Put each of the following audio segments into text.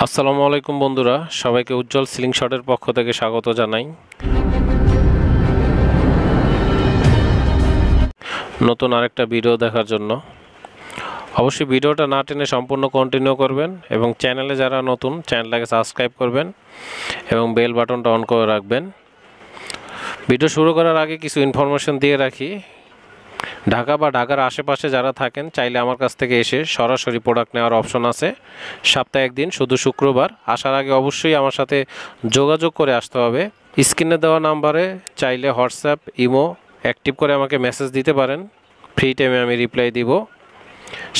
আসসালামু আলাইকুম বন্ধুরা, সবাইকে উজ্জ্বল সিলিং শটের পক্ষ থেকে স্বাগত জানাই। নতুন আরেকটা ভিডিও দেখার জন্য অবশ্যই ভিডিওটা না টেনে সম্পূর্ণ কন্টিনিউ করবেন এবং চ্যানেলে যারা নতুন চ্যানেলটাকে সাবস্ক্রাইব করবেন এবং বেল বাটনটা অন করে রাখবেন। ভিডিও শুরু করার আগে কিছু ইনফরমেশন দিয়ে রাখি। ঢাকা বা ঢাকার আশেপাশে যারা থাকেন চাইলে আমার কাছ থেকে এসে সরাসরি প্রোডাক্ট নেওয়ার অপশন আছে। সপ্তাহে একদিন, শুধু শুক্রবার। আসার আগে অবশ্যই আমার সাথে যোগাযোগ করে আসতে হবে। স্ক্রিনে দেওয়া নাম্বারে চাইলে হোয়াটসঅ্যাপ, ইমো অ্যাক্টিভ করে আমাকে মেসেজ দিতে পারেন। ফ্রি টাইমে আমি রিপ্লাই দিব।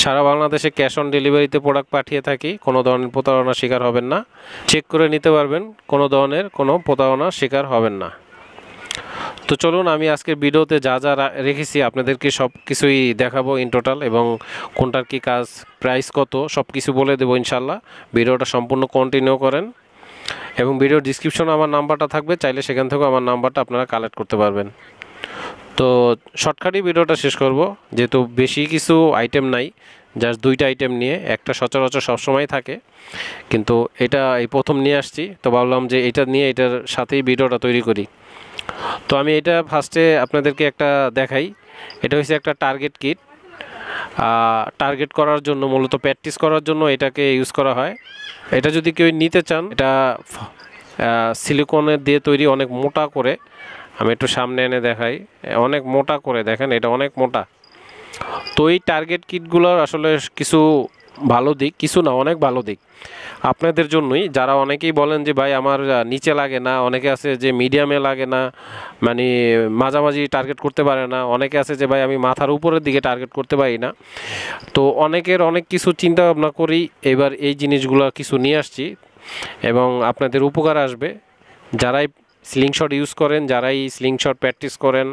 সারা বাংলাদেশে ক্যাশ অন ডেলিভারিতে প্রোডাক্ট পাঠিয়ে থাকি। কোনো ধরনের প্রতারণার শিকার হবেন না। চেক করে নিতে পারবেন, কোনো ধরনের কোনো প্রতারণার শিকার হবেন না। তো চলুন, আমি আজকের ভিডিওতে যা যা রেখেছি আপনাদেরকে সব কিছুই দেখাবো ইন টোটাল, এবং কোনটার কি কাজ, প্রাইস কত, সব কিছু বলে দেবো ইনশাল্লাহ। ভিডিওটা সম্পূর্ণ কন্টিনিউ করেন এবং ভিডিওর ডিসক্রিপশনে আমার নাম্বারটা থাকবে, চাইলে সেখান থেকেও আমার নাম্বারটা আপনারা কালেক্ট করতে পারবেন। তো শর্টকাটই ভিডিওটা শেষ করব, যেহেতু বেশি কিছু আইটেম নাই, জাস্ট দুইটা আইটেম নিয়ে। একটা সচরাচর সবসময় থাকে, কিন্তু এটা এই প্রথম নিয়ে আসছি, তো ভাবলাম যে এটা নিয়ে এটার সাথেই ভিডিওটা তৈরি করি। তো আমি এটা ফার্স্টে আপনাদেরকে একটা দেখাই। এটা হচ্ছে একটা টার্গেট কিট। টার্গেট করার জন্য, মূলত প্র্যাকটিস করার জন্য এটাকে ইউজ করা হয়। এটা যদি কেউ নিতে চান, এটা সিলিকনের দিয়ে তৈরি, অনেক মোটা করে। আমি একটু সামনে এনে দেখাই, অনেক মোটা করে, দেখেন এটা অনেক মোটা। তো এই টার্গেট কিটগুলোর আসলে কিছু ভালো দিক, কিছু না, অনেক ভালো দিক আপনাদের জন্যই। যারা অনেকেই বলেন যে ভাই আমার নিচে লাগে না, অনেকে আছে যে মিডিয়ামে লাগে না, মানে মাঝামাঝি টার্গেট করতে পারে না, অনেকে আছে যে ভাই আমি মাথার উপরের দিকে টার্গেট করতে পারি না। তো অনেকের অনেক কিছু চিন্তা ভাবনা করি, এবার এই জিনিসগুলো কিছু নিয়ে আসছি এবং আপনাদের উপকার আসবে। যারাই স্লিং শট ইউজ করেন, যারাই স্লিং শট প্র্যাকটিস করেন,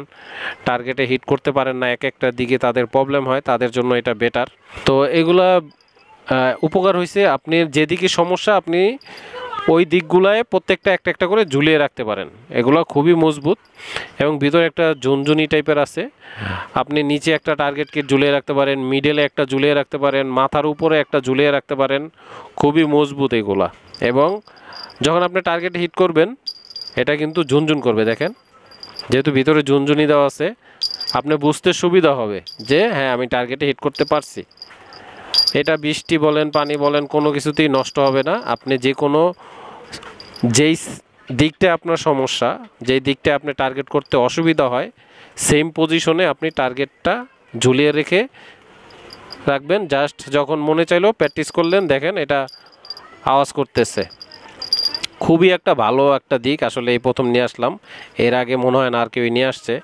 টার্গেটে হিট করতে পারেন না, এক একটা দিকে তাদের প্রবলেম হয়, তাদের জন্য এটা বেটার। তো এগুলা উপকার হয়েছে, আপনি যেদিকে সমস্যা আপনি ওই দিকগুলায় প্রত্যেকটা একটা একটা করে ঝুলিয়ে রাখতে পারেন। এগুলো খুবই মজবুত এবং ভিতরে একটা ঝুনঝুনি টাইপের আছে। আপনি নিচে একটা টার্গেট কিট ঝুলিয়ে রাখতে পারেন, মিডলে একটা ঝুলিয়ে রাখতে পারেন, মাথার উপরে একটা ঝুলিয়ে রাখতে পারেন। খুবই মজবুত এগুলা। এবং যখন আপনি টার্গেট হিট করবেন, এটা কিন্তু ঝুনঝুন করবে, দেখেন। যেহেতু ভিতরে ঝুনঝুনি দেওয়া আছে, আপনি বুঝতে সুবিধা হবে যে হ্যাঁ আমি টার্গেটে হিট করতে পারছি। এটা বৃষ্টি বলেন, পানি বলেন, কোনো কিছুতেই নষ্ট হবে না। আপনি যে কোনো, যেই দিকটা আপনার সমস্যা, যেই দিকটা আপনি টার্গেট করতে অসুবিধা হয়, সেম পজিশনে আপনি টার্গেটটা ঝুলিয়ে রেখে রাখবেন। জাস্ট যখন মনে চাইলো প্র্যাকটিস করলেন, দেখেন এটা আওয়াজ করতেছে। খুবই একটা ভালো একটা দিক, আসলে এই প্রথম নিয়ে আসলাম। এর আগে মনে হয় না আর কেউ নিয়ে আসছে,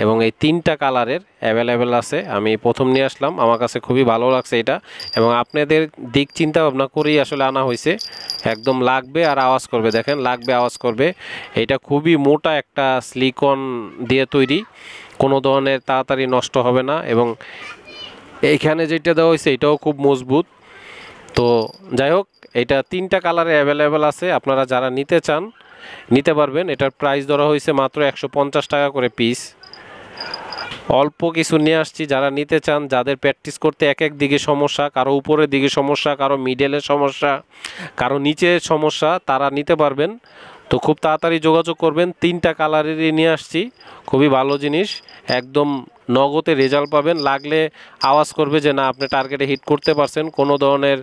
এবং এই তিনটা কালারের অ্যাভেলেবেল আছে। আমি প্রথম নিয়ে আসলাম, আমার কাছে খুবই ভালো লাগছে এটা, এবং আপনাদের দিক চিন্তা ভাবনা করেই আসলে আনা হয়েছে। একদম লাগবে আর আওয়াজ করবে, দেখেন লাগবে আওয়াজ করবে। এটা খুবই মোটা একটা সিলিকন দিয়ে তৈরি, কোনো ধরনের তাড়াতাড়ি নষ্ট হবে না। এবং এইখানে যেটা দেওয়া হয়েছে এটাও খুব মজবুত। তো যাই হোক, এটা তিনটা কালারে অ্যাভেলেবেল আছে। আপনারা যারা নিতে চান নিতে পারবেন। এটার প্রাইস ধরা হয়েছে মাত্র 150 টাকা করে পিস। অল্প কিছু নিয়ে আসছি। যারা নিতে চান, যাদের প্র্যাকটিস করতে এক এক দিকে সমস্যা, কারো উপরের দিকে সমস্যা, কারো মিডলের সমস্যা, কারো নিচের সমস্যা, তারা নিতে পারবেন। তো খুব তাড়াতাড়ি যোগাযোগ করবেন। তিনটা কালারেরই নিয়ে আসছি, খুবই ভালো জিনিস। একদম নগদে রেজাল্ট পাবেন। লাগলে আওয়াজ করবে যে না আপনি টার্গেটে হিট করতে পারছেন। কোনো ধরনের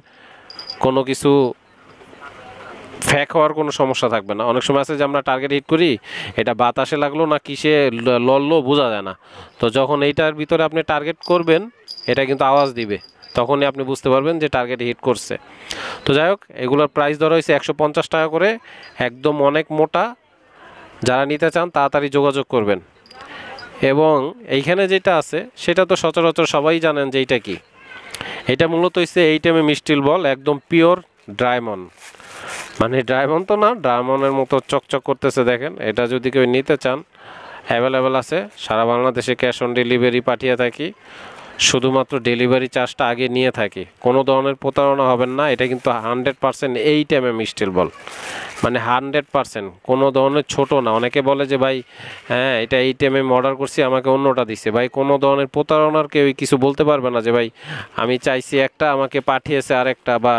কোনো কিছু ফ্যাক হওয়ার কোনো সমস্যা থাকবে না। অনেক সময় আছে যে আমরা টার্গেট হিট করি, এটা বাতাসে লাগলো না কিসে লড়লো বোঝা যায় না। তো যখন এইটার ভিতরে আপনি টার্গেট করবেন, এটা কিন্তু আওয়াজ দিবে, তখনই আপনি বুঝতে পারবেন যে টার্গেটে হিট করছে। তো যাই হোক, এগুলোর প্রাইস ধরা হয়েছে 150 টাকা করে। একদম অনেক মোটা। যারা নিতে চান তাড়াতাড়ি যোগাযোগ করবেন। এবং এইখানে যেটা আছে সেটা তো সচরাচর সবাই জানেন যে এইটা কি। এটা মূলত হচ্ছে 8mm স্টিল বল, একদম পিওর ডায়মন্ড। মানে ডায়মন্ড তো না, ডায়মন্ডের মতো চকচক করতেছে, দেখেন। এটা যদি কেউ নিতে চান, অ্যাভেলেবেল আছে। সারা বাংলাদেশে ক্যাশ অন ডেলিভারি পাঠিয়ে থাকি। শুধুমাত্র ডেলিভারি চার্জটা আগে নিয়ে থাকি। কোনো ধরনের প্রতারণা হবেন না। এটা কিন্তু 100% 8mm স্টিল বল, মানে 100% কোনো ধরনের ছোট না। অনেকে বলে যে ভাই হ্যাঁ এটা 8mm অর্ডার করছি আমাকে অন্যটা দিছে। ভাই কোনো ধরনের প্রতারণার কেউ কিছু বলতে পারবে না যে ভাই আমি চাইছি একটা আমাকে পাঠিয়েছে আরেকটা, বা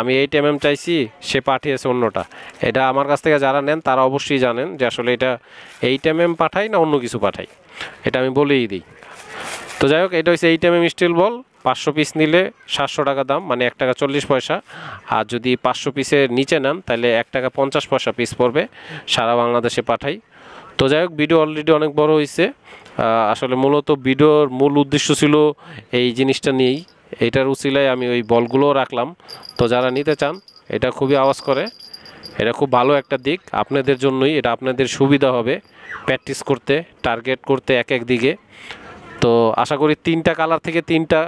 আমি 8mm চাইছি সে পাঠিয়েছে অন্যটা। এটা আমার কাছ থেকে যারা নেন তারা অবশ্যই জানেন যে আসলে এটা 8mm পাঠাই না অন্য কিছু পাঠাই, এটা আমি বলেই দিই। তো যাই হোক, এটা হচ্ছে 8mm স্টিল বল। 500 পিস নিলে 700 টাকা দাম, মানে 1 টাকা 40 পয়সা। আর যদি 500 পিসের নিচে নেন তাহলে 1 টাকা 50 পয়সা পিস পড়বে, সারা বাংলাদেশে পাঠাই। তো যাই হোক, ভিডিও অলরেডি অনেক বড় হয়েছে। আসলে মূলত ভিডিওর মূল উদ্দেশ্য ছিল এই জিনিসটা নিয়েই, এইটার উচিলায় আমি ওই বলগুলোও রাখলাম। তো যারা নিতে চান, এটা খুবই আওয়াজ করে, এটা খুব ভালো একটা দিক আপনাদের জন্যই, এটা আপনাদের সুবিধা হবে প্র্যাকটিস করতে, টার্গেট করতে এক এক দিকে। তো আশা করি 3টা কালার থেকে 3টা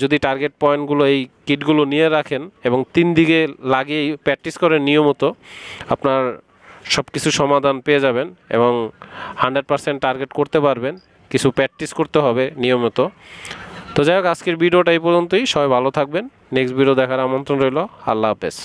যদি টার্গেট পয়েন্টগুলো এই কিটগুলো নিয়ে রাখেন এবং 3 দিকে লাগিয়ে প্র্যাকটিস করেন নিয়মিত, আপনার সব কিছু সমাধান পেয়ে যাবেন এবং 100% টার্গেট করতে পারবেন। কিছু প্র্যাকটিস করতে হবে নিয়মিত। তো যাই হোক, আজকের ভিডিওটা এই পর্যন্তই। সবাই ভালো থাকবেন। নেক্সট ভিডিও দেখার আমন্ত্রণ রইল। আল্লাহ হাফেজ।